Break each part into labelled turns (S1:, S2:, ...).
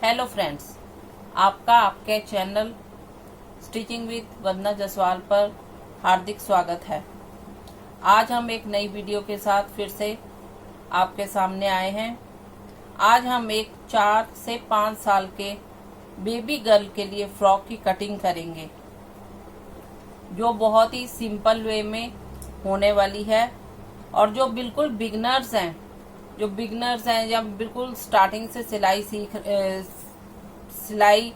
S1: Hello friends, आपका आपके channel stitching with वंदना जसवाल पर हार्दिक स्वागत है। आज हम एक नई वीडियो के साथ फिर से आपके सामने आए हैं। आज हम एक 4 से 5 साल के बेबी गर्ल के लिए फ्रॉक की कटिंग करेंगे, जो बहुत ही सिंपल वे में होने वाली है और जो बिल्कुल बिगनर्स हैं या बिल्कुल स्टार्टिंग से सिलाई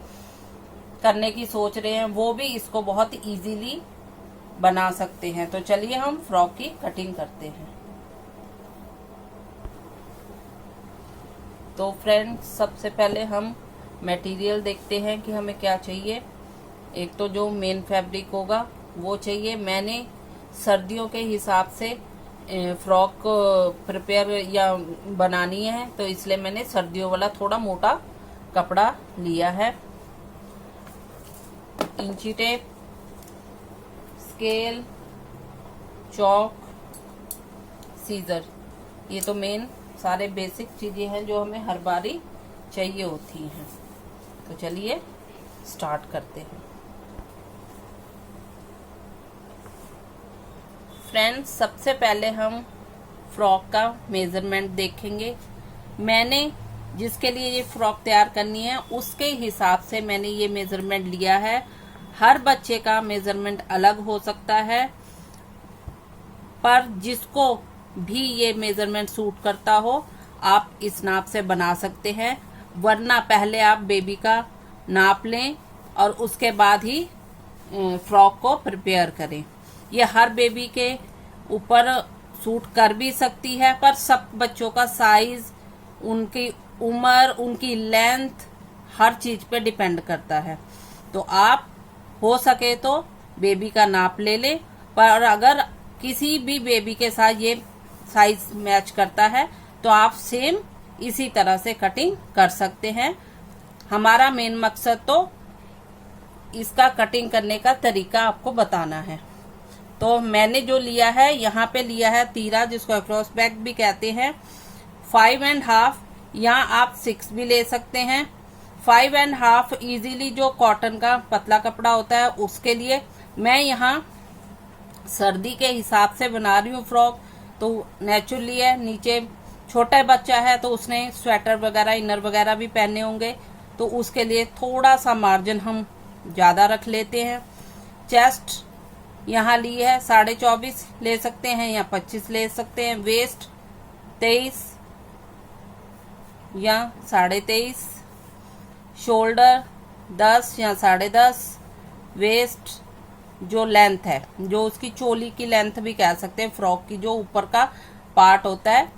S1: करने की सोच रहे हैं, वो भी इसको बहुत इजीली बना सकते हैं। तो चलिए हम फ्रॉक की कटिंग करते हैं। तो फ्रेंड्स, सबसे पहले हम मटेरियल देखते हैं कि हमें क्या चाहिए। एक तो जो मेन फैब्रिक होगा वो चाहिए। मैंने सर्दियों के हिसाब से फ्रॉक प्रिपेयर या बनानी है, तो इसलिए मैंने सर्दियों वाला थोड़ा मोटा कपड़ा लिया है। इंची टेप, स्केल, चौक, सीजर, ये तो मेन सारे बेसिक चीजें हैं जो हमें हर बारी चाहिए होती हैं। तो चलिए स्टार्ट करते हैं। फ्रेंड्स, सबसे पहले हम फ्रॉक का मेजरमेंट देखेंगे। मैंने जिसके लिए ये फ्रॉक तैयार करनी है उसके हिसाब से मैंने ये मेजरमेंट लिया है। हर बच्चे का मेजरमेंट अलग हो सकता है, पर जिसको भी ये मेजरमेंट सूट करता हो आप इस नाप से बना सकते हैं। वरना पहले आप बेबी का नाप लें और उसके बाद ही फ्रॉक को प्रिपेयर करें। ये हर बेबी के ऊपर सूट कर भी सकती है, पर सब बच्चों का साइज, उनकी उम्र, उनकी लेंथ, हर चीज पे डिपेंड करता है। तो आप हो सके तो बेबी का नाप ले लें, पर अगर किसी भी बेबी के साथ ये साइज मैच करता है तो आप सेम इसी तरह से कटिंग कर सकते हैं। हमारा मेन मकसद तो इसका कटिंग करने का तरीका आपको बताना है। तो मैंने जो लिया है, यहाँ पे लिया है तीरा, जिसको अक्रॉस बैक भी कहते हैं, 5.5, यहाँ आप 6 भी ले सकते हैं। 5.5 इजीली जो कॉटन का पतला कपड़ा होता है उसके लिए। मैं यहाँ सर्दी के हिसाब से बना रही हूँ फ्रॉक, तो नेचुरली है। नीचे छोटा बच्चा है तो उसने स्वेटर वगैरह, इनर वगैरह भी पहने होंगे, तो उसके लिए थोड़ा सा मार्जिन हम ज्यादा रख लेते हैं। चेस्ट यहाँ ली है 24.5 ले सकते हैं या 25 ले सकते हैं। वेस्ट 23 या 23.5। शोल्डर 10 या 10.5। वेस्ट जो लेंथ है, जो उसकी चोली की लेंथ भी कह सकते हैं, फ्रॉक की जो ऊपर का पार्ट होता है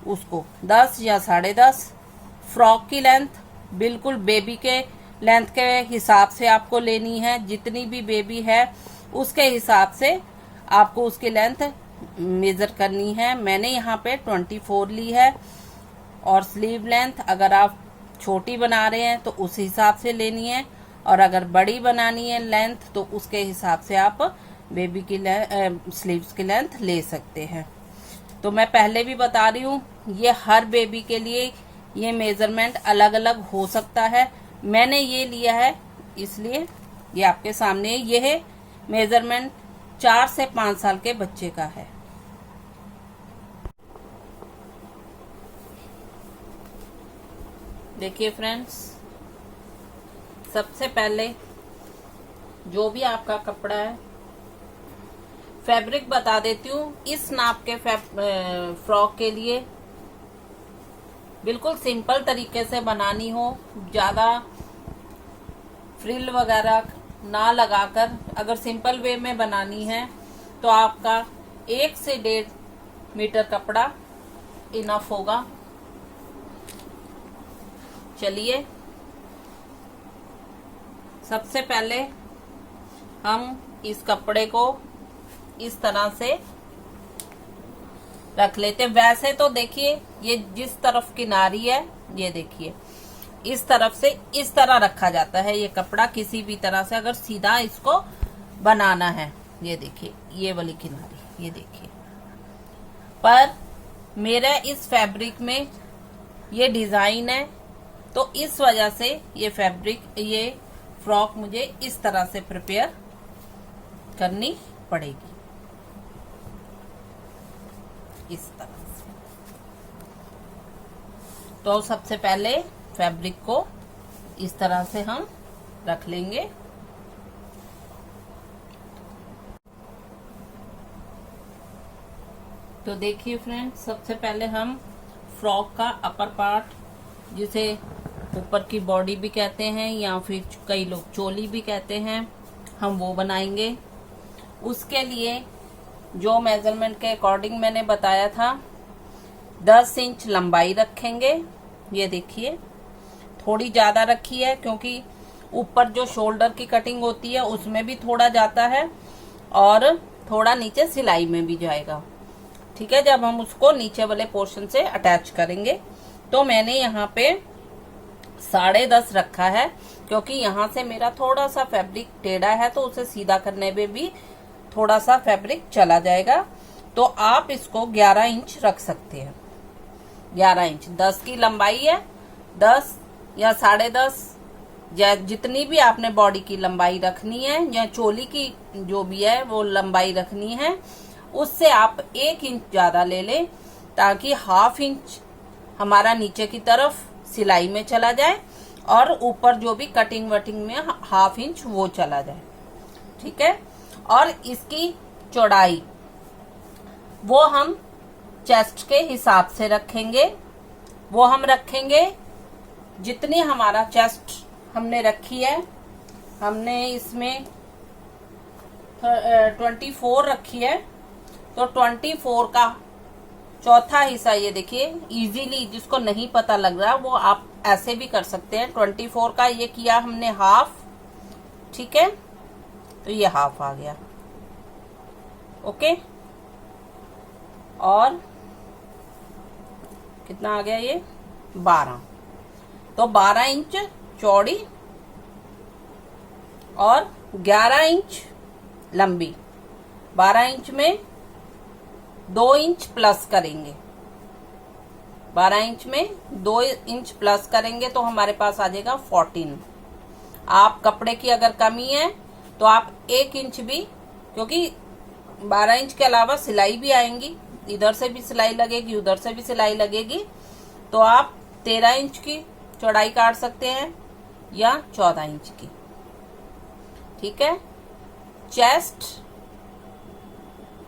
S1: उसको 10 या 10.5। फ्रॉक की लेंथ बिल्कुल बेबी के लेंथ के हिसाब से आपको लेनी है। जितनी भी बेबी है उसके हिसाब से आपको उसकी लेंथ मेजर करनी है। मैंने यहाँ पे 24 ली है। और स्लीव लेंथ अगर आप छोटी बना रहे हैं तो उस हिसाब से लेनी है, और अगर बड़ी बनानी है लेंथ तो उसके हिसाब से आप बेबी की स्लीव्स की लेंथ ले सकते हैं। तो मैं पहले भी बता रही हूँ, ये हर बेबी के लिए ये मेजरमेंट अलग अलग हो सकता है। मैंने ये लिया है इसलिए ये आपके सामने ये है मेजरमेंट 4 से 5 साल के बच्चे का है। देखिए फ्रेंड्स, सबसे पहले जो भी आपका कपड़ा है, फैब्रिक बता देती हूँ। इस नाप के फ्रॉक के लिए बिल्कुल सिंपल तरीके से बनानी हो, ज्यादा फ्रिल वगैरह ना लगाकर अगर सिंपल वे में बनानी है तो आपका 1 से 1.5 मीटर कपड़ा इनफ होगा। चलिए सबसे पहले हम इस कपड़े को इस तरह से रख लेते हैं। वैसे तो देखिए, ये जिस तरफ किनारी है, ये देखिए इस तरफ से इस तरह रखा जाता है ये कपड़ा। किसी भी तरह से अगर सीधा इसको बनाना है, ये देखिए ये वाली किनारी, ये देखिए। पर मेरा इस फैब्रिक में ये डिजाइन है तो इस वजह से ये फ्रॉक मुझे इस तरह से प्रिपेयर करनी पड़ेगी, इस तरह से। तो सबसे पहले फैब्रिक को इस तरह से हम रख लेंगे। तो देखिए फ्रेंड्स, सबसे पहले हम फ्रॉक का अपर पार्ट, जिसे ऊपर की बॉडी भी कहते हैं या फिर कई लोग चोली भी कहते हैं, हम वो बनाएंगे। उसके लिए जो मेजरमेंट के अकॉर्डिंग मैंने बताया था, 10 इंच लंबाई रखेंगे। ये देखिए थोड़ी ज्यादा रखी है, क्योंकि ऊपर जो शोल्डर की कटिंग होती है उसमें भी थोड़ा जाता है और थोड़ा नीचे सिलाई में भी जाएगा। ठीक है, जब हम उसको नीचे वाले पोर्शन से अटैच करेंगे। तो मैंने यहाँ पे 10.5 रखा है, क्योंकि यहाँ से मेरा थोड़ा सा फैब्रिक टेढ़ा है, तो उसे सीधा करने में भी थोड़ा सा फैब्रिक चला जाएगा। तो आप इसको 11 इंच रख सकते हैं। 11 इंच 10 की लंबाई है, 10 या 10.5 या जितनी भी आपने बॉडी की लंबाई रखनी है या चोली की जो भी है वो लंबाई रखनी है, उससे आप 1 इंच ज्यादा ले लें, ताकि 1/2 इंच हमारा नीचे की तरफ सिलाई में चला जाए और ऊपर जो भी कटिंग वटिंग में 1/2 इंच वो चला जाए। ठीक है, और इसकी चौड़ाई वो हम चेस्ट के हिसाब से रखेंगे। वो हम रखेंगे जितनी हमारा चेस्ट हमने रखी है, हमने इसमें 24 रखी है, तो 24 का चौथा हिस्सा, ये देखिए इजीली जिसको नहीं पता लग रहा वो आप ऐसे भी कर सकते हैं। 24 का ये किया हमने 1/2, ठीक है, तो ये 1/2 आ गया। ओके, और कितना आ गया ये 12, तो 12 इंच चौड़ी और 11 इंच लंबी। 12 इंच में 2 इंच प्लस करेंगे, 12 इंच में 2 इंच प्लस करेंगे तो हमारे पास आ जाएगा 14। आप कपड़े की अगर कमी है तो आप 1 इंच भी, क्योंकि 12 इंच के अलावा सिलाई भी आएंगी, इधर से भी सिलाई लगेगी उधर से भी सिलाई लगेगी, तो आप 13 इंच की चौड़ाई काट सकते हैं या 14 इंच की। ठीक है, चेस्ट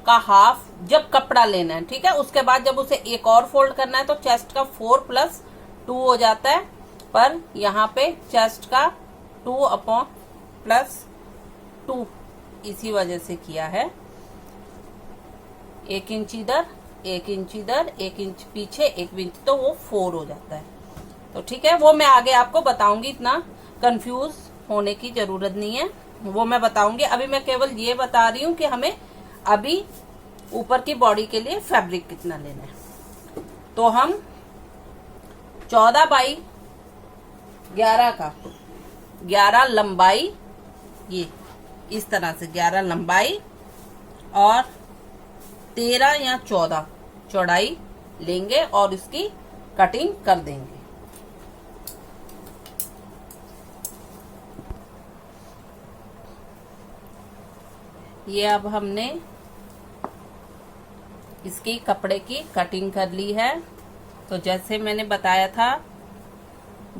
S1: का 1/2 जब कपड़ा लेना है, ठीक है, उसके बाद जब उसे एक और फोल्ड करना है तो चेस्ट का 4+2 हो जाता है, पर यहाँ पे चेस्ट का 2/+2 इसी वजह से किया है। 1 इंच इधर 1 इंच इधर 1 इंच पीछे 1 इंच, तो वो 4 हो जाता है। तो ठीक है, वो मैं आगे आपको बताऊंगी, इतना कंफ्यूज होने की जरूरत नहीं है, वो मैं बताऊंगी। अभी मैं केवल ये बता रही हूँ कि हमें अभी ऊपर की बॉडी के लिए फैब्रिक कितना लेना है। तो हम 14/11 का 11 लंबाई, ये इस तरह से 11 लंबाई और 13 या 14 चौड़ाई लेंगे और इसकी कटिंग कर देंगे। ये अब हमने इसकी कपड़े की कटिंग कर ली है। तो जैसे मैंने बताया था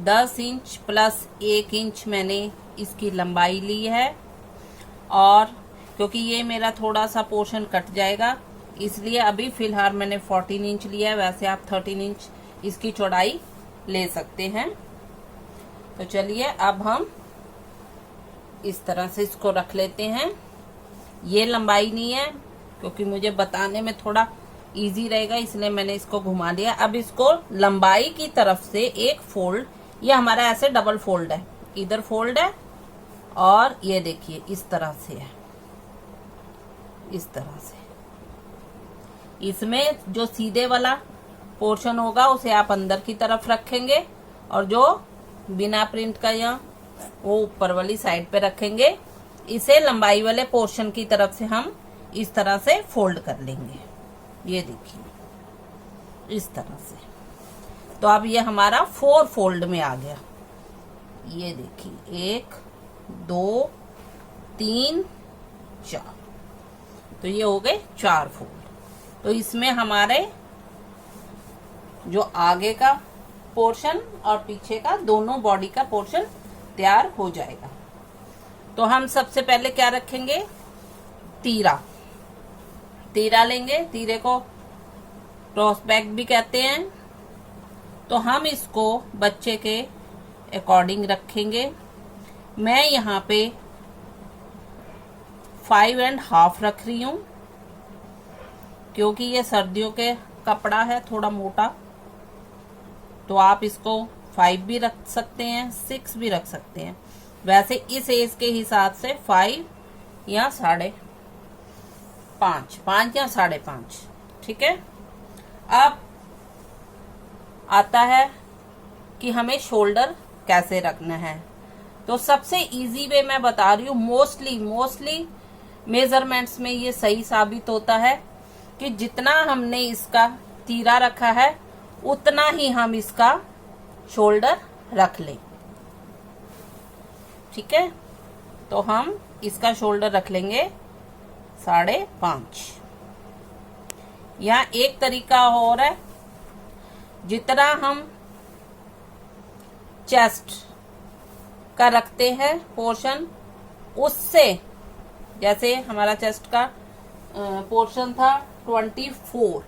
S1: 10 इंच प्लस 1 इंच मैंने इसकी लंबाई ली है, और क्योंकि ये मेरा थोड़ा सा पोर्शन कट जाएगा इसलिए अभी फिलहाल मैंने 14 इंच लिया है। वैसे आप 13 इंच इसकी चौड़ाई ले सकते हैं। तो चलिए अब हम इस तरह से इसको रख लेते हैं। ये लंबाई नहीं है, क्योंकि मुझे बताने में थोड़ा इजी रहेगा इसलिए मैंने इसको घुमा लिया। अब इसको लंबाई की तरफ से एक फोल्ड, ये हमारा ऐसे डबल फोल्ड है, इधर फोल्ड है और ये देखिए इस तरह से है, इस तरह से। इसमें जो सीधे वाला पोर्शन होगा उसे आप अंदर की तरफ रखेंगे और जो बिना प्रिंट का या वो ऊपर वाली साइड पे रखेंगे। इसे लंबाई वाले पोर्शन की तरफ से हम इस तरह से फोल्ड कर लेंगे। ये देखिए इस तरह से। तो अब ये हमारा 4 फोल्ड में आ गया। ये देखिए 1 2 3 4, तो ये हो गए 4 फोल्ड। तो इसमें हमारे जो आगे का पोर्शन और पीछे का दोनों बॉडी का पोर्शन तैयार हो जाएगा। तो हम सबसे पहले क्या रखेंगे, तीरा लेंगे। तीरे को क्रॉस बैक भी कहते हैं। तो हम इसको बच्चे के अकॉर्डिंग रखेंगे। मैं यहाँ पे 5.5 रख रही हूँ, क्योंकि ये सर्दियों के कपड़ा है थोड़ा मोटा। तो आप इसको 5 भी रख सकते हैं, 6 भी रख सकते हैं। वैसे इस एज के हिसाब से 5 या 5.5 या 5.5, ठीक है। अब आता है कि हमें शोल्डर कैसे रखना है। तो सबसे इजी वे मैं बता रही हूँ। मोस्टली मेजरमेंट्स में ये सही साबित होता है कि जितना हमने इसका तीरा रखा है उतना ही हम इसका शोल्डर रख लें, ठीक है। तो हम इसका शोल्डर रख लेंगे 5.5। यहाँ एक तरीका और है, जितना हम चेस्ट का रखते हैं पोर्शन, उससे जैसे हमारा चेस्ट का पोर्शन था 24,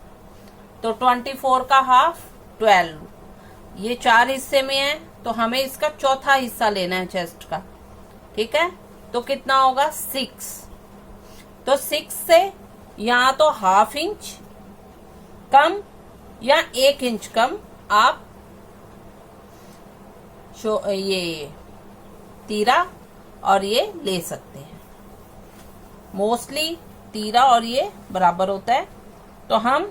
S1: तो 24 का हाफ 12, ये 4 हिस्से में है। तो हमें इसका चौथा हिस्सा लेना है चेस्ट का, ठीक है। तो कितना होगा 6। तो 6 से या तो ½ इंच कम या 1 इंच कम आप ये तीरा और ये ले सकते हैं। मोस्टली तीरा और ये बराबर होता है। तो हम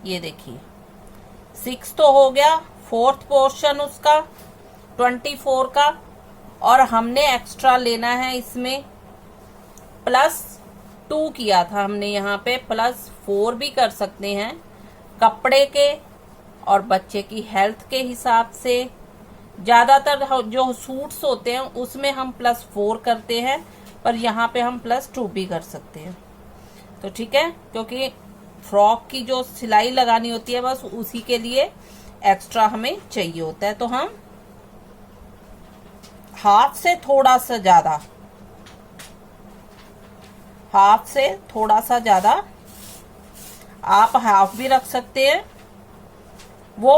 S1: ये देखिए 6 तो हो गया, 4th पोर्शन उसका 24 का, और हमने एक्स्ट्रा लेना है इसमें +2 किया था हमने, यहाँ पे +4 भी कर सकते हैं। कपड़े के और बच्चे की हेल्थ के हिसाब से ज्यादातर जो सूट्स होते हैं उसमें हम +4 करते हैं, पर यहाँ पे हम +2 भी कर सकते हैं। तो ठीक है, क्योंकि फ्रॉक की जो सिलाई लगानी होती है बस उसी के लिए एक्स्ट्रा हमें चाहिए होता है। तो हम हाफ से थोड़ा सा ज्यादा आप हाफ भी रख सकते हैं। वो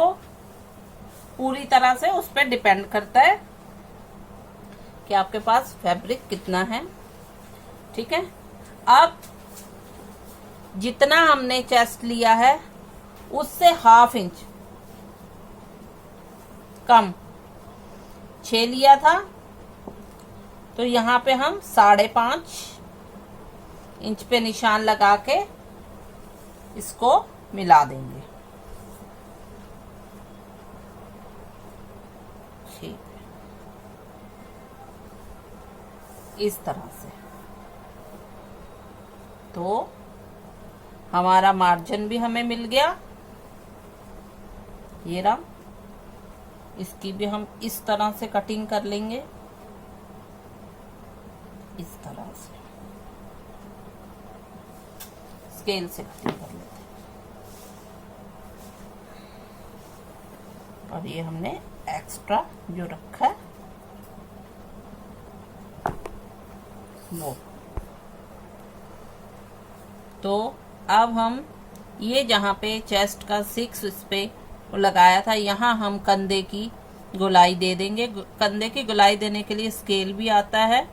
S1: पूरी तरह से उस पर डिपेंड करता है कि आपके पास फैब्रिक कितना है, ठीक है। अब जितना हमने चेस्ट लिया है उससे ½ इंच कम 6 लिया था, तो यहाँ पे हम 5.5 इंच पे निशान लगा के इसको मिला देंगे, ठीक है, इस तरह से। तो हमारा मार्जिन भी हमें मिल गया, ये रहा। इसकी भी हम इस तरह से कटिंग कर लेंगे, इस तरह से स्केल से कटिंग कर लेते हैं। और ये हमने एक्स्ट्रा जो रखा है वो, तो अब हम ये जहाँ पे चेस्ट का 6 इस पे लगाया था, यहाँ हम कंधे की गोलाई दे देंगे। कंधे की गोलाई देने के लिए स्केल भी आता है,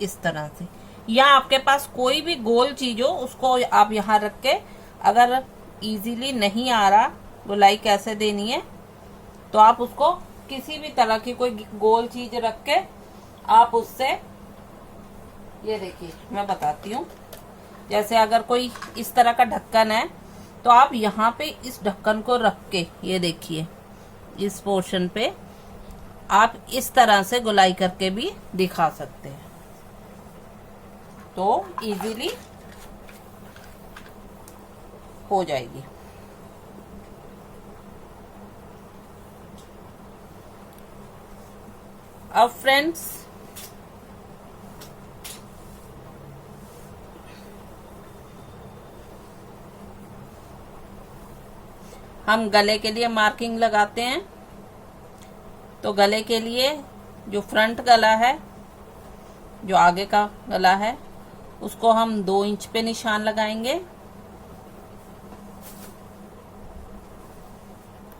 S1: इस तरह से। या आपके पास कोई भी गोल चीज हो उसको आप यहाँ रख के, अगर इजीली नहीं आ रहा गोलाई कैसे देनी है, तो आप उसको किसी भी तरह की कोई गोल चीज रख के आप उससे, ये देखिए मैं बताती हूँ, जैसे अगर कोई इस तरह का ढक्कन है तो आप यहाँ पे इस ढक्कन को रख के, ये देखिए इस पोर्शन पे आप इस तरह से गोलाई करके भी दिखा सकते हैं, तो इजीली हो जाएगी। अब फ्रेंड्स हम गले के लिए मार्किंग लगाते हैं। तो गले के लिए जो फ्रंट गला है, जो आगे का गला है, उसको हम 2 इंच पे निशान लगाएंगे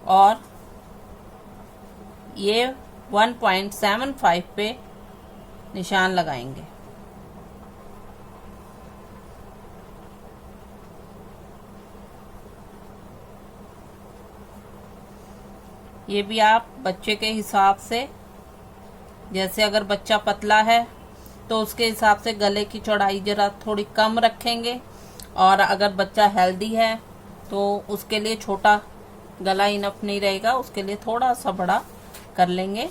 S1: और ये 1.75 पे निशान लगाएंगे। ये भी आप बच्चे के हिसाब से, जैसे अगर बच्चा पतला है तो उसके हिसाब से गले की चौड़ाई जरा थोड़ी कम रखेंगे, और अगर बच्चा हेल्दी है तो उसके लिए छोटा गला इनफ नहीं रहेगा, उसके लिए थोड़ा सा बड़ा कर लेंगे।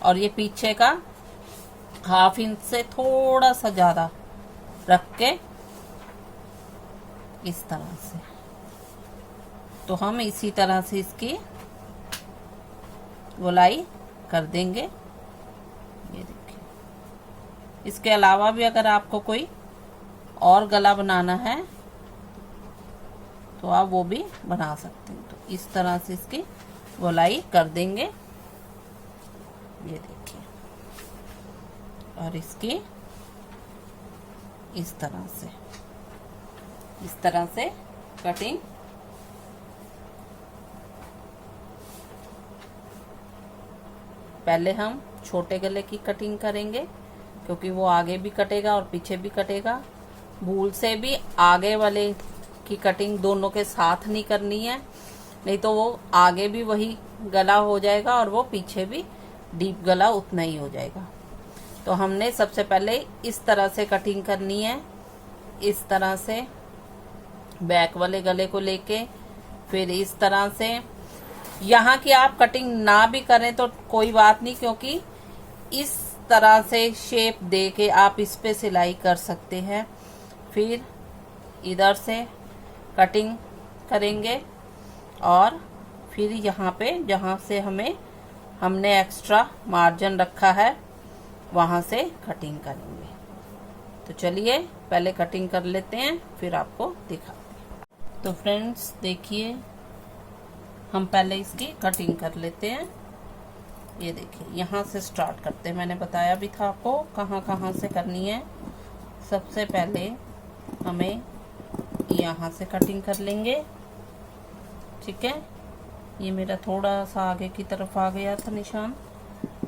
S1: और ये पीछे का 1/2 इंच से थोड़ा सा ज़्यादा रख के इस तरह से, तो हम इसी तरह से इसकी गोलाई कर देंगे। ये देखिए। इसके अलावा भी अगर आपको कोई और गला बनाना है तो आप वो भी बना सकते हैं। तो इस तरह से इसकी गोलाई कर देंगे। ये देखिए। और इसकी इस तरह से कटिंग पहले हम छोटे गले की कटिंग करेंगे, क्योंकि वो आगे भी कटेगा और पीछे भी कटेगा। भूल से भी आगे वाले की कटिंग दोनों के साथ नहीं करनी है, नहीं तो वो आगे भी वही गला हो जाएगा और वो पीछे भी डीप गला उतना ही हो जाएगा। तो हमने सबसे पहले इस तरह से कटिंग करनी है, इस तरह से बैक वाले गले को लेके, फिर इस तरह से। यहाँ की आप कटिंग ना भी करें तो कोई बात नहीं, क्योंकि इस तरह से शेप दे के आप इस पे सिलाई कर सकते हैं। फिर इधर से कटिंग करेंगे और फिर यहाँ पे जहाँ से हमने एक्स्ट्रा मार्जिन रखा है वहाँ से कटिंग करेंगे। तो चलिए पहले कटिंग कर लेते हैं, फिर आपको दिखाते हैं। तो फ्रेंड्स देखिए, हम पहले इसकी कटिंग कर लेते हैं। ये देखिए, यहाँ से स्टार्ट करते हैं। मैंने बताया भी था आपको कहाँ से करनी है। सबसे पहले हमें यहाँ से कटिंग कर लेंगे, ठीक है। ये मेरा थोड़ा सा आगे की तरफ आ गया था निशान,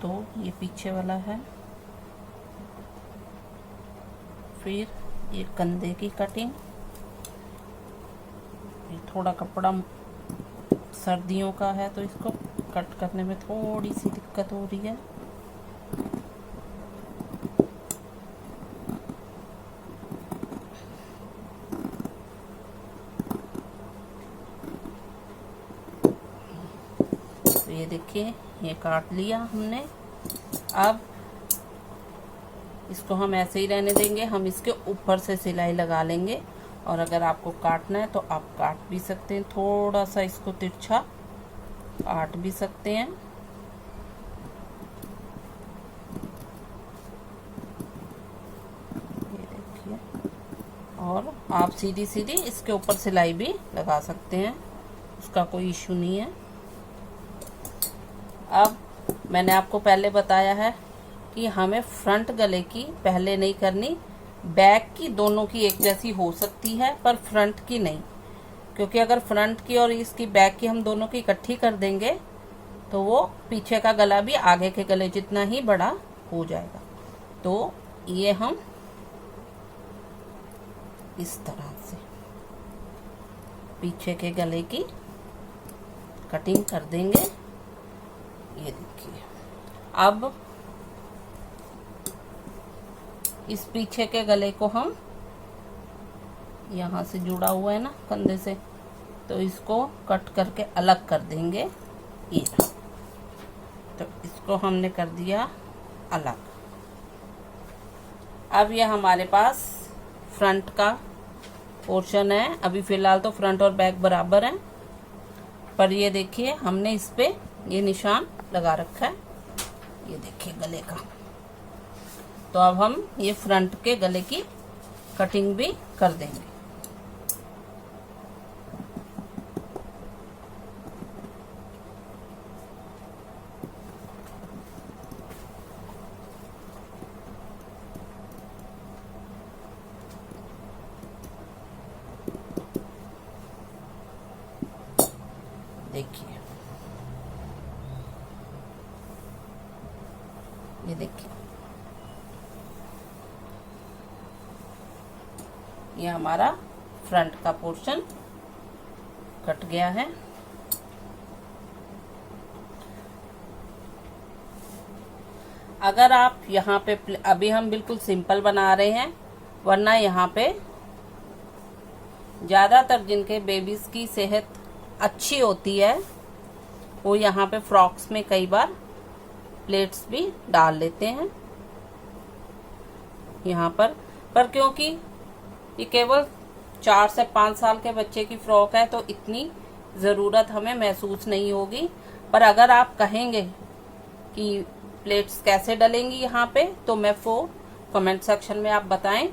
S1: तो ये पीछे वाला है। फिर ये कंधे की कटिंग, ये थोड़ा कपड़ा सर्दियों का है तो इसको कट करने में थोड़ी सी दिक्कत हो रही है। तो ये देखिए, ये काट लिया हमने। अब इसको हम ऐसे ही रहने देंगे, हम इसके ऊपर से सिलाई लगा लेंगे। और अगर आपको काटना है तो आप काट भी सकते हैं, थोड़ा सा इसको तिरछा काट भी सकते हैं। ये देखिए, और आप सीधी सीधी इसके ऊपर सिलाई भी लगा सकते हैं, उसका कोई इश्यू नहीं है। अब मैंने आपको पहले बताया है कि हमें फ्रंट गले की पहले नहीं करनी, बैक की दोनों की एक जैसी हो सकती है पर फ्रंट की नहीं, क्योंकि अगर फ्रंट की और इसकी बैक की हम दोनों की इकट्ठी कर देंगे तो वो पीछे का गला भी आगे के गले जितना ही बड़ा हो जाएगा। तो ये हम इस तरह से पीछे के गले की कटिंग कर देंगे। ये देखिए, अब इस पीछे के गले को हम यहाँ से जुड़ा हुआ है ना कंधे से, तो इसको कट करके अलग कर देंगे। ये तो इसको हमने कर दिया अलग। अब ये हमारे पास फ्रंट का पोर्शन है। अभी फिलहाल तो फ्रंट और बैक बराबर हैं, पर ये देखिए हमने इस पे ये निशान लगा रखा है, ये देखिए गले का। तो अब हम ये फ्रंट के गले की कटिंग भी कर देंगे। देखिए ये देखिए, ये हमारा फ्रंट का पोर्शन कट गया है। अगर आप यहाँ पे, अभी हम बिल्कुल सिंपल बना रहे हैं, वरना यहाँ पे ज़्यादातर जिनके बेबीज की सेहत अच्छी होती है वो यहाँ पे फ्रॉक्स में कई बार प्लेट्स भी डाल लेते हैं यहाँ पर क्योंकि ये केवल 4 से 5 साल के बच्चे की फ्रॉक है तो इतनी ज़रूरत हमें महसूस नहीं होगी। पर अगर आप कहेंगे कि प्लेट्स कैसे डलेंगी यहाँ पे, तो मैं वो कमेंट सेक्शन में आप बताएं,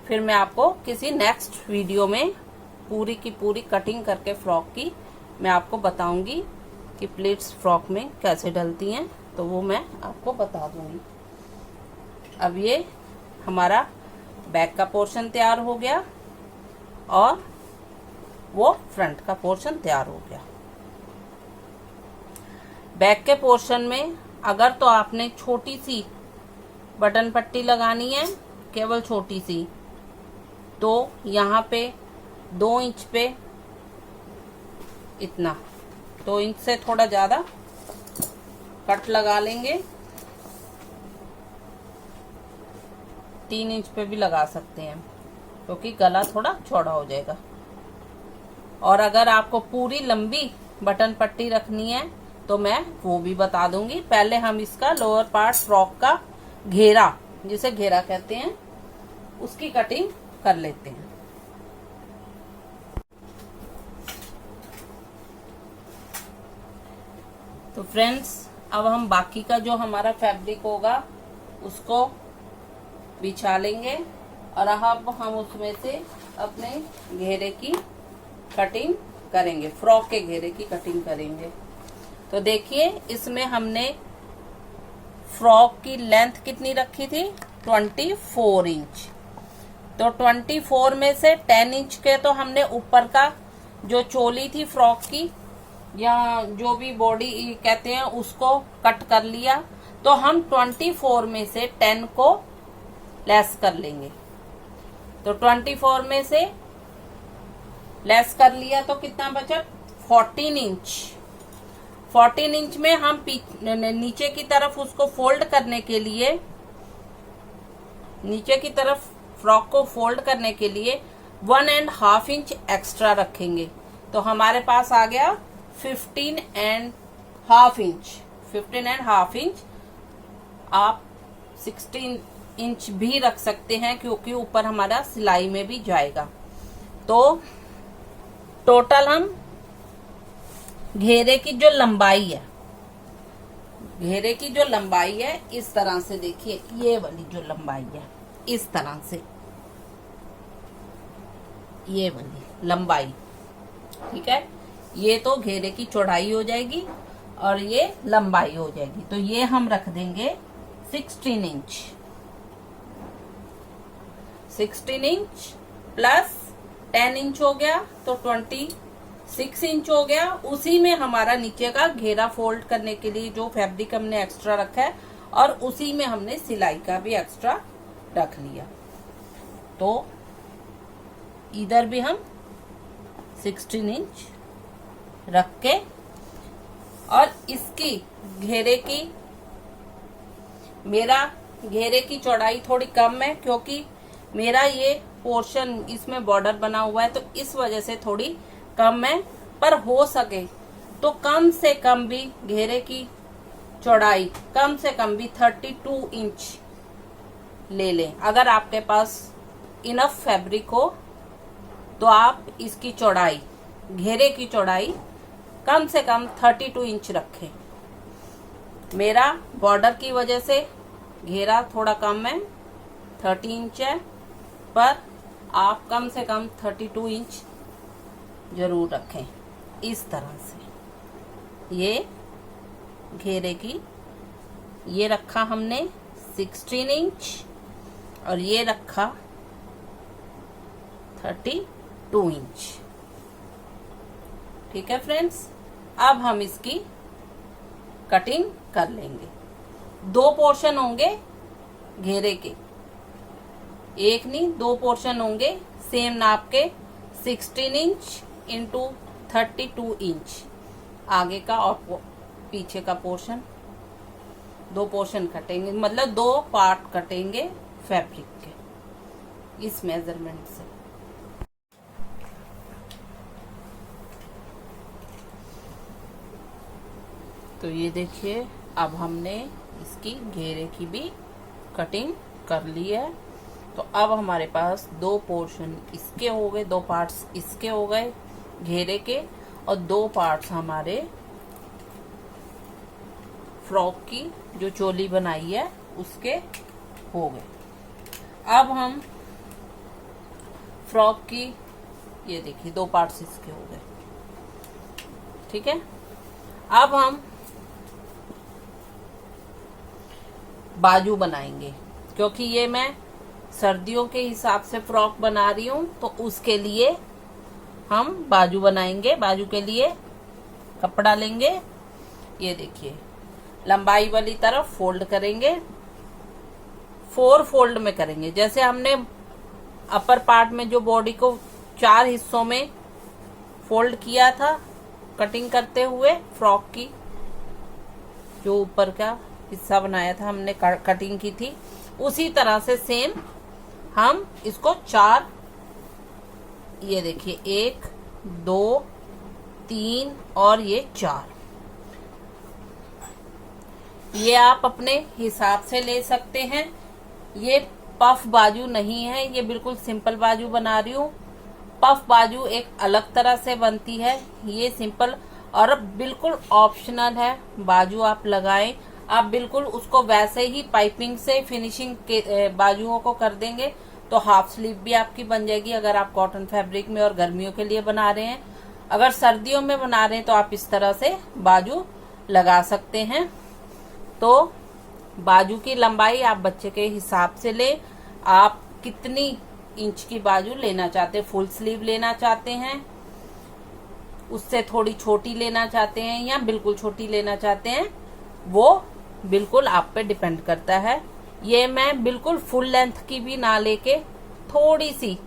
S1: फिर मैं आपको किसी नेक्स्ट वीडियो में पूरी की पूरी कटिंग करके फ्रॉक की मैं आपको बताऊंगी कि प्लेट्स फ्रॉक में कैसे डलती हैं, तो वो मैं आपको बता दूंगी। अब ये हमारा बैक का पोर्शन तैयार हो गया और वो फ्रंट का पोर्शन तैयार हो गया। बैक के पोर्शन में अगर तो आपने छोटी सी बटन पट्टी लगानी है, केवल छोटी सी, तो यहाँ पे 2 इंच पे इतना 2 इंच से थोड़ा ज्यादा कट लगा लेंगे। 3 इंच पे भी लगा सकते हैं क्योंकि गला थोड़ा चौड़ा हो जाएगा। और अगर आपको पूरी लंबी बटन पट्टी रखनी है तो मैं वो भी बता दूंगी। पहले हम इसका लोअर पार्ट फ्रॉक का घेरा, जिसे घेरा कहते हैं, उसकी कटिंग कर लेते हैं। तो फ्रेंड्स, अब हम बाकी का जो हमारा फैब्रिक होगा उसको बिछा लेंगे और अब हम उसमें से अपने घेरे की कटिंग करेंगे, फ्रॉक के घेरे की कटिंग करेंगे। तो देखिए इसमें हमने फ्रॉक की लेंथ कितनी रखी थी, 24 इंच। तो 24 में से 10 इंच के तो हमने ऊपर का जो चोली थी फ्रॉक की, या जो भी बॉडी कहते हैं, उसको कट कर लिया। तो हम 24 में से 10 को लेस कर लेंगे। तो 24 में से लेस कर लिया तो कितना बचा, 14 इंच। 14 इंच में हम नीचे की तरफ उसको फोल्ड करने के लिए, नीचे की तरफ फ्रॉक को फोल्ड करने के लिए 1.5 इंच एक्स्ट्रा रखेंगे। तो हमारे पास आ गया 15.5 इंच। 15.5 इंच आप 16 इंच भी रख सकते हैं क्योंकि ऊपर हमारा सिलाई में भी जाएगा। तो टोटल हम घेरे की जो लंबाई है, घेरे की जो लंबाई है, इस तरह से देखिए, ये वाली जो लंबाई है, इस तरह से ये वाली लंबाई, ठीक है। ये तो घेरे की चौड़ाई हो जाएगी और ये लंबाई हो जाएगी। तो ये हम रख देंगे 16 इंच। 16 इंच प्लस 10 इंच हो गया तो 26 इंच हो गया। उसी में हमारा नीचे का घेरा फोल्ड करने के लिए जो फैब्रिक हमने एक्स्ट्रा रखा है, और उसी में हमने सिलाई का भी एक्स्ट्रा रख लिया। तो इधर भी हम 16 इंच रख के, और इसकी घेरे की, मेरा घेरे की चौड़ाई थोड़ी कम है क्योंकि मेरा ये पोर्शन इसमें बॉर्डर बना हुआ है, तो इस वजह से थोड़ी कम है। पर हो सके तो कम से कम भी घेरे की चौड़ाई कम से कम भी 32 इंच ले लें। अगर आपके पास इनफ फैब्रिक हो तो आप इसकी चौड़ाई, घेरे की चौड़ाई कम से कम 32 इंच रखें। मेरा बॉर्डर की वजह से घेरा थोड़ा कम है, 30 इंच है, पर आप कम से कम 32 इंच जरूर रखें। इस तरह से ये घेरे की, ये रखा हमने 16 इंच और ये रखा 32 इंच। ठीक है फ्रेंड्स, अब हम इसकी कटिंग कर लेंगे। 2 पोर्शन होंगे घेरे के, एक नहीं 2 पोर्शन होंगे सेम नाप के, 16 इंच इंटू 32 इंच आगे का और पीछे का पोर्शन। 2 पोर्शन कटेंगे, मतलब 2 पार्ट कटेंगे फैब्रिक के इस मेजरमेंट से। तो ये देखिए, अब हमने इसकी घेरे की भी कटिंग कर ली है। तो अब हमारे पास 2 पोर्शन इसके हो गए, 2 पार्ट्स इसके हो गए घेरे के, और 2 पार्ट्स हमारे फ्रॉक की जो चोली बनाई है उसके हो गए। अब हम फ्रॉक की, ये देखिए 2 पार्ट्स इसके हो गए। ठीक है, अब हम बाजू बनाएंगे, क्योंकि ये मैं सर्दियों के हिसाब से फ्रॉक बना रही हूं, तो उसके लिए हम बाजू बनाएंगे। बाजू के लिए कपड़ा लेंगे, ये देखिए लंबाई वाली तरफ फोल्ड करेंगे, 4 फोल्ड में करेंगे। जैसे हमने अपर पार्ट में जो बॉडी को 4 हिस्सों में फोल्ड किया था कटिंग करते हुए, फ्रॉक की जो ऊपर का हिस्सा बनाया था हमने, कटिंग की थी, उसी तरह से सेम हम इसको 4, ये देखिए 1 2 3 और ये 4, ये आप अपने हिसाब से ले सकते हैं। ये पफ बाजू नहीं है, ये बिल्कुल सिंपल बाजू बना रही हूँ। पफ बाजू एक अलग तरह से बनती है, ये सिंपल और बिल्कुल ऑप्शनल है। बाजू आप लगाएं, आप बिल्कुल उसको वैसे ही पाइपिंग से फिनिशिंग के बाजुओं को कर देंगे तो हाफ स्लीव भी आपकी बन जाएगी, अगर आप कॉटन फैब्रिक में और गर्मियों के लिए बना रहे हैं। अगर सर्दियों में बना रहे हैं तो आप इस तरह से बाजू लगा सकते हैं। तो बाजू की लंबाई आप बच्चे के हिसाब से ले, आप कितनी इंच की बाजू लेना चाहते हैं, फुल स्लीव लेना चाहते हैं, उससे थोड़ी छोटी लेना चाहते हैं या बिल्कुल छोटी लेना चाहते हैं, वो बिल्कुल आप पे डिपेंड करता है। ये मैं बिल्कुल फुल लेंथ की भी ना लेके थोड़ी सी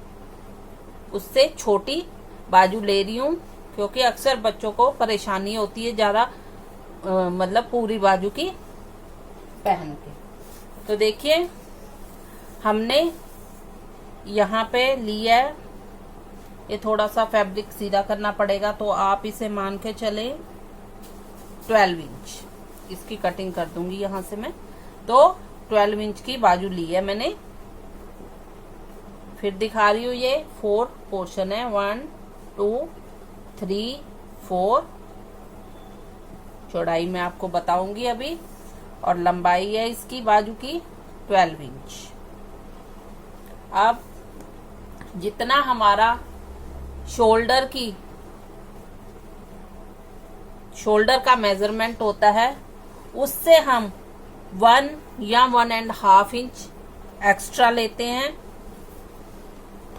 S1: उससे छोटी बाजू ले रही हूँ, क्योंकि अक्सर बच्चों को परेशानी होती है ज्यादा मतलब पूरी बाजू की पहन के। तो देखिए हमने यहाँ पे लिया है, ये थोड़ा सा फैब्रिक सीधा करना पड़ेगा, तो आप इसे मान के चले 12 इंच इसकी कटिंग कर दूंगी यहाँ से मैं। तो 12 इंच की बाजू ली है मैंने, फिर दिखा रही हूँ, ये 4 पोर्शन है, 1 2 3 4, चौड़ाई मैं आपको बताऊंगी अभी, और लंबाई है इसकी बाजू की 12 इंच। अब जितना हमारा शोल्डर का मेजरमेंट होता है, उससे हम 1 या 1.5 इंच एक्स्ट्रा लेते हैं,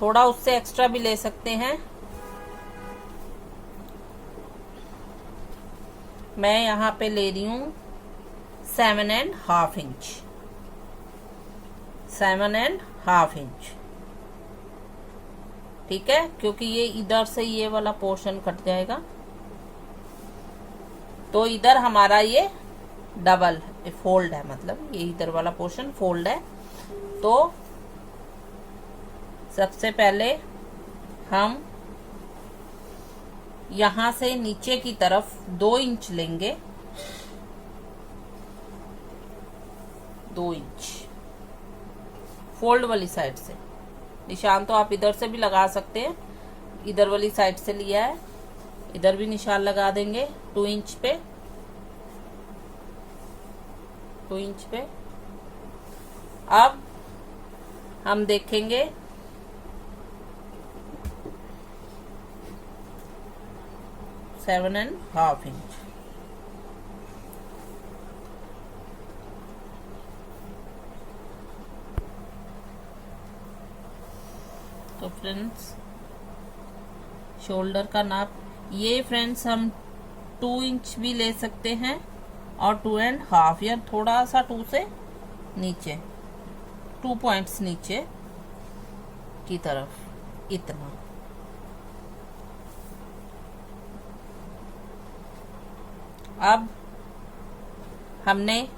S1: थोड़ा उससे एक्स्ट्रा भी ले सकते हैं। मैं यहाँ पे ले रही हूँ 7.5 इंच, 7.5 इंच। ठीक है, क्योंकि ये इधर से ये वाला पोर्शन कट जाएगा, तो इधर हमारा ये डबल फोल्ड है, मतलब ये इधर वाला पोर्शन फोल्ड है। तो सबसे पहले हम यहां से नीचे की तरफ 2 इंच लेंगे, 2 इंच फोल्ड वाली साइड से निशान तो आप इधर से भी लगा सकते हैं, इधर वाली साइड से लिया है, इधर भी निशान लगा देंगे 2 इंच पे, 2 इंच पे। अब हम देखेंगे सेवन एंड हाफ इंच। तो फ्रेंड्स शोल्डर का नाप ये फ्रेंड्स हम 2 इंच भी ले सकते हैं और 2.5 या थोड़ा सा 2 से नीचे 2 पॉइंट्स नीचे की तरफ, इतना। अब हमने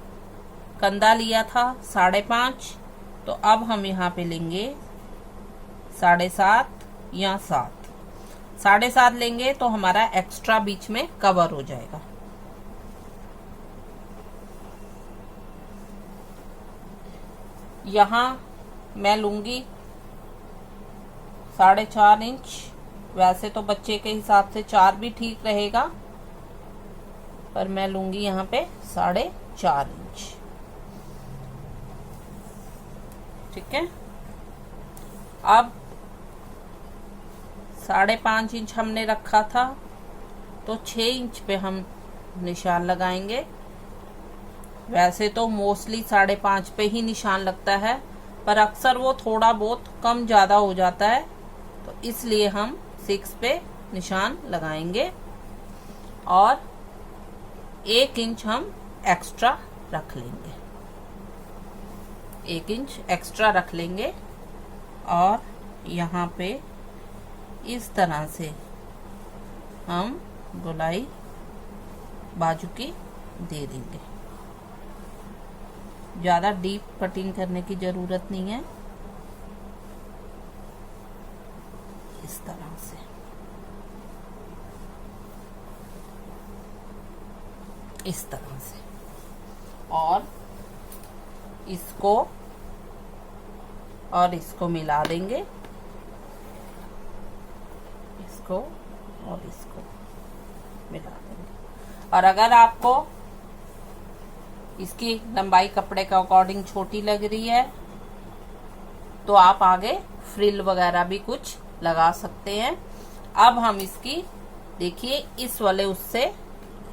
S1: कंधा लिया था 5.5, तो अब हम यहाँ पे लेंगे 7.5 या 7। 7.5 लेंगे तो हमारा एक्स्ट्रा बीच में कवर हो जाएगा। यहाँ मैं लूंगी 4.5 इंच। वैसे तो बच्चे के हिसाब से 4 भी ठीक रहेगा, पर मैं लूंगी यहाँ पे 4.5 इंच। ठीक है। अब 5.5 इंच हमने रखा था, तो 6 इंच पे हम निशान लगाएंगे। वैसे तो मोस्टली 5.5 पे ही निशान लगता है, पर अक्सर वो थोड़ा बहुत कम ज़्यादा हो जाता है, तो इसलिए हम 6 पे निशान लगाएंगे और 1 इंच हम एक्स्ट्रा रख लेंगे। 1 इंच एक्स्ट्रा रख लेंगे और यहाँ पे इस तरह से हम गोलाई बाजू की दे देंगे। ज़्यादा डीप कटिंग करने की ज़रूरत नहीं है। इस तरह से इस तरह से, और इसको मिला देंगे, इसको और इसको मिला देंगे। और अगर आपको इसकी लंबाई कपड़े के अकॉर्डिंग छोटी लग रही है, तो आप आगे फ्रिल वगैरह भी कुछ लगा सकते हैं। अब हम इसकी देखिए इस वाले उससे,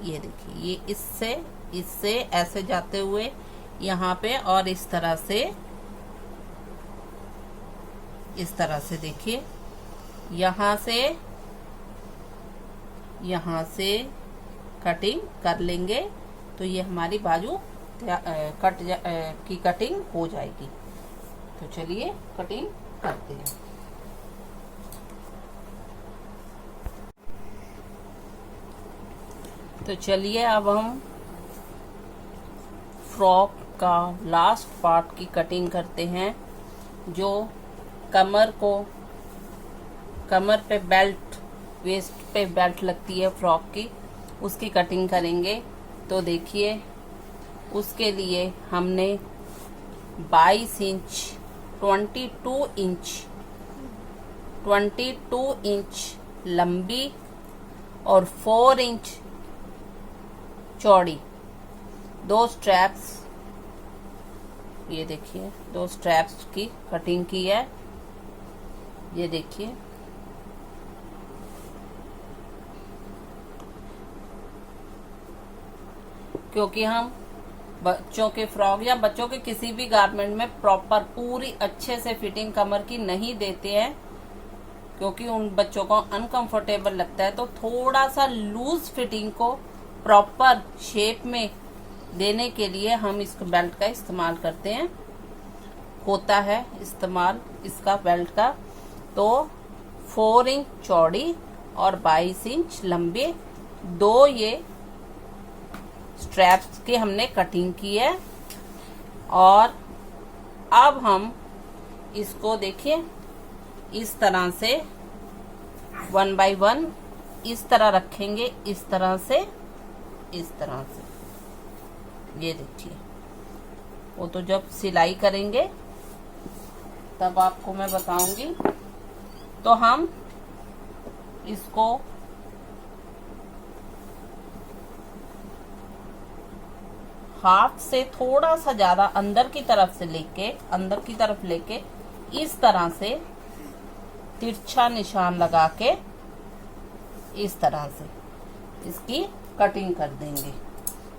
S1: ये देखिए ये इससे ऐसे जाते हुए यहाँ पे, और इस तरह से देखिए यहाँ से कटिंग कर लेंगे, तो ये हमारी बाजू की कटिंग हो जाएगी। तो चलिए कटिंग करते हैं। तो चलिए अब हम फ्रॉक का लास्ट पार्ट की कटिंग करते हैं, जो कमर पे बेल्ट, वेस्ट पे बेल्ट लगती है फ्रॉक की, उसकी कटिंग करेंगे। तो देखिए उसके लिए हमने 22 इंच 22 इंच लंबी और 4 इंच चौड़ी 2 स्ट्रैप्स, ये देखिए 2 स्ट्रैप्स की कटिंग की है। ये देखिए क्योंकि हम बच्चों के फ्रॉक या बच्चों के किसी भी गारमेंट में प्रॉपर पूरी अच्छे से फिटिंग कमर की नहीं देते हैं, क्योंकि उन बच्चों को अनकंफर्टेबल लगता है, तो थोड़ा सा लूज फिटिंग को प्रॉपर शेप में देने के लिए हम इस बेल्ट का इस्तेमाल करते हैं। होता है इस्तेमाल इसका बेल्ट का। तो 4 इंच चौड़ी और 22 इंच लंबे 2 ये स्ट्रैप्स की हमने कटिंग की है। और अब हम इसको देखिए इस तरह से 1 बाय 1 इस तरह रखेंगे, इस तरह से। ये देखिए, वो तो जब सिलाई करेंगे तब आपको मैं बताऊंगी। तो हम इसको हाथ से थोड़ा सा ज्यादा अंदर की तरफ लेके इस तरह से तिरछा निशान लगा के इस तरह से इसकी कटिंग कर देंगे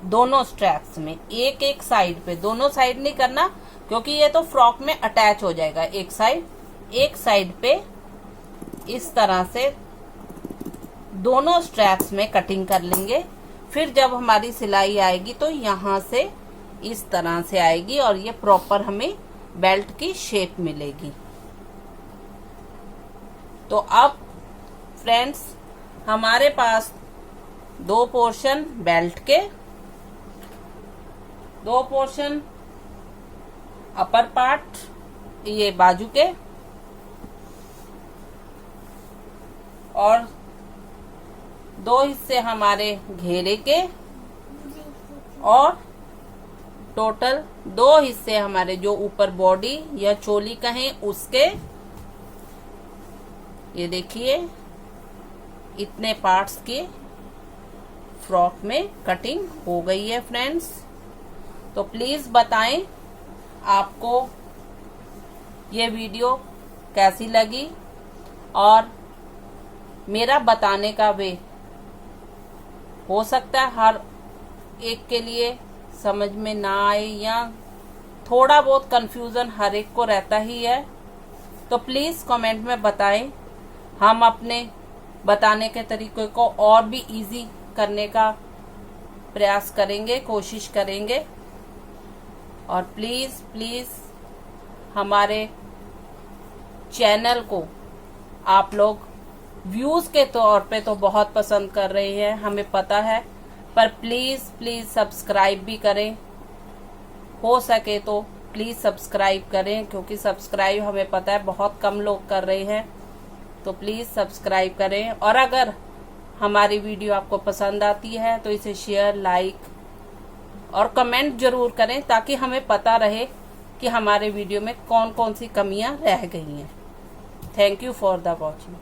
S1: दोनों स्ट्रैप्स में, एक एक साइड पे। दोनों साइड नहीं करना क्योंकि ये तो फ्रॉक में अटैच हो जाएगा। एक साइड पे इस तरह से दोनों स्ट्रैप्स में कटिंग कर लेंगे। फिर जब हमारी सिलाई आएगी तो यहाँ से इस तरह से आएगी और ये प्रॉपर हमें बेल्ट की शेप मिलेगी। तो अब फ्रेंड्स हमारे पास दो पोर्शन बेल्ट के, दो पोर्शन अपर पार्ट ये बाजू के और दो हिस्से हमारे घेरे के और टोटल दो हिस्से हमारे जो ऊपर बॉडी या चोली कहें उसके। ये देखिए इतने पार्ट्स की फ्रॉक में कटिंग हो गई है फ्रेंड्स। तो प्लीज बताएं आपको ये वीडियो कैसी लगी और मेरा बताने का वे हो सकता है हर एक के लिए समझ में ना आए या थोड़ा बहुत कंफ्यूजन हर एक को रहता ही है। तो प्लीज कमेंट में बताएं, हम अपने बताने के तरीके को और भी इजी करने का प्रयास करेंगे, कोशिश करेंगे। और प्लीज हमारे चैनल को आप लोग व्यूज के तौर पे तो बहुत पसंद कर रहे हैं, हमें पता है, पर प्लीज सब्सक्राइब भी करें। हो सके तो प्लीज सब्सक्राइब करें क्योंकि सब्सक्राइब हमें पता है बहुत कम लोग कर रहे हैं। तो प्लीज सब्सक्राइब करें और अगर हमारी वीडियो आपको पसंद आती है तो इसे शेयर, लाइक और कमेंट जरूर करें ताकि हमें पता रहे कि हमारे वीडियो में कौन कौन सी कमियां रह गई हैं। Thank you for the watching.